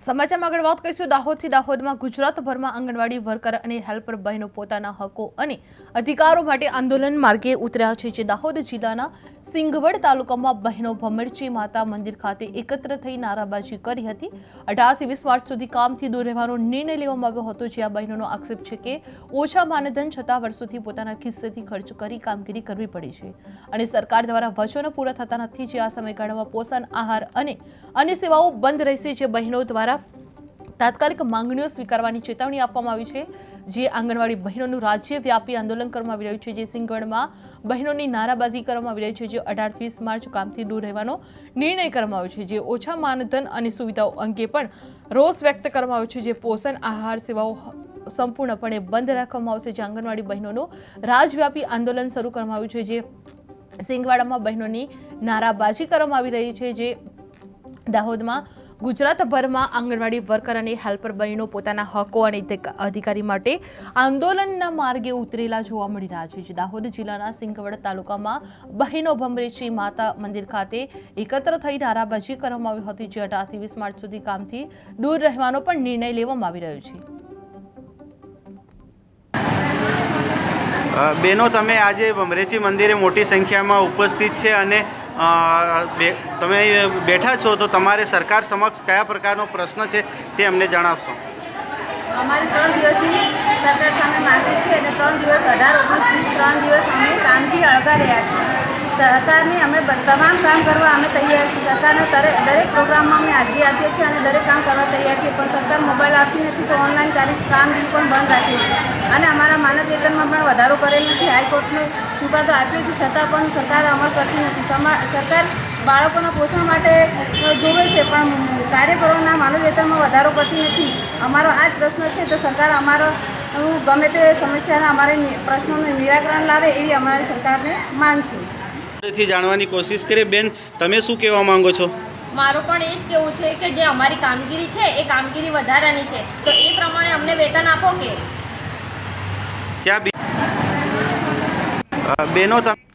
સમાચારમાં આગળ વાત કરીશું દાહોદથી। દાહોદમાં ગુજરાતભરમાં આંગણવાડી વર્કર અને હેલ્પર બહેનો પોતાના હકો અને અધિકારો માટે આંદોલન માર્ગે ઉતર્યા છે। જે દાહોદ જિલ્લાના સિંગવડ તાલુકામાં બહેનો ભમરચી માતા મંદિર ખાતે એકત્ર થઈ નારાબાજી કરી હતી। 18 થી 20 માર્ચ સુધી કામથી દૂર રહેવાનો નિર્ણય લેવામાં આવ્યો હતો। જે આ બહેનોનો આક્ષેપ છે કે ઓછા માનધન છતાં વર્ષોથી પોતાના ખિસ્સેથી ખર્ચ કરી કામગીરી કરવી પડી છે અને સરકાર દ્વારા વચનો પૂરા થતા નથી। જે આ સમયગાળામાં પોષણ આહાર અને અન્ય સેવાઓ બંધ રહેશે। જે બહેનો દ્વારા તાત્કાલિક માંગણીઓ સ્વીકારવાની ચેતવણી આપવામાં આવી છે। જે આંગણવાડી બહેનોનું રાજ્યવ્યાપી આંદોલન કરવામાં આવી રહ્યું છે। જે સિંગવડમાં બહેનોની નારાબાજી કરવામાં આવી રહી છે। જે 18 થી 20 માર્ચ કામથી દૂર રહેવાનો નિર્ણય કરવામાં આવ્યો છે। જે ઓછા માનધન અને સુવિધાઓ અંગે પણ રોષ વ્યક્ત કરવામાં આવ્યો છે। જે પોષણ આહાર સેવાઓ સંપૂર્ણપણે બંધ રાખવામાં આવશે। જે આંગણવાડી બહેનોનું રાજ્યવ્યાપી આંદોલન શરૂ કરવામાં આવ્યું છે। જે સિંગવાડામાં બહેનોની નારાબાજી કરવામાં આવી રહી છે। જે દાહોદમાં ગુજરાતભરમાં આંગણવાડી વર્કર અને હેલ્પર બહેનો પોતાના હકો અને અધિકારી માટે આંદોલનના માર્ગે ઉતરેલા જોવા મળી રહ્યા છે। જે દાહોદ જિલ્લાના સિંગવડ તાલુકામાં બહેનો ભમરેચી માતા મંદિર ખાતે એકત્ર થઈ નારાબાજી કરવામાં આવી હતી। જે 18 થી 20 માર્ચ સુધી કામથી દૂર રહેવાનો પણ નિર્ણય લેવામાં આવી રહ્યો છે। બેનો તમે આજે ભમરેચી મંદિરે મોટી સંખ્યામાં ઉપસ્થિત છે અને તમે બેઠા છો તો તમારે સરકાર સમક્ષ કયા પ્રકારનો પ્રશ્ન છે તે અમને જણાવશો। અમારી 3 દિવસની સરકાર સામે માંગણી છે અને 3 દિવસ 18, 19, 3 દિવસ અમે કામથી અળગા રહ્યા છીએ। સરકારની અમે તમામ કામ કરવા અમે તૈયાર છીએ। સરકારના દરેક પ્રોગ્રામમાં અમે હાજરી આપીએ છીએ અને દરેક કામ કરવા તૈયાર છીએ, પણ સરકાર મોબાઈલ આપતી નથી તો ઓનલાઈન કામગીરી પણ બંધ રાખી છે અને અમારા માનદ વેતનમાં પણ વધારો કરેલ નથી। હાઈકોર્ટનો ચુકાદો આપ્યો છે છતાં પણ સરકાર અમલ કરતી નથી। સરકાર બાળકોના પોષણ માટે જોવે છે પણ કાર્યકરોના માનદ વેતનમાં વધારો કરતી નથી। અમારો આ જ પ્રશ્ન છે તો સરકાર અમારો ગમે તે સમસ્યાના અમારે પ્રશ્નોનું નિરાકરણ લાવે એવી અમારી સરકારને માંગ છે। થી જાણવાની કોશિશ કરીએ। બેન, તમે શું કહેવા માંગો છો? મારું પણ એ જ કહેવું છે કે જે અમારી કામગીરી છે એ કામગીરી વધારાની છે તો એ પ્રમાણે અમને વેતન આપો। કે બેનો તમે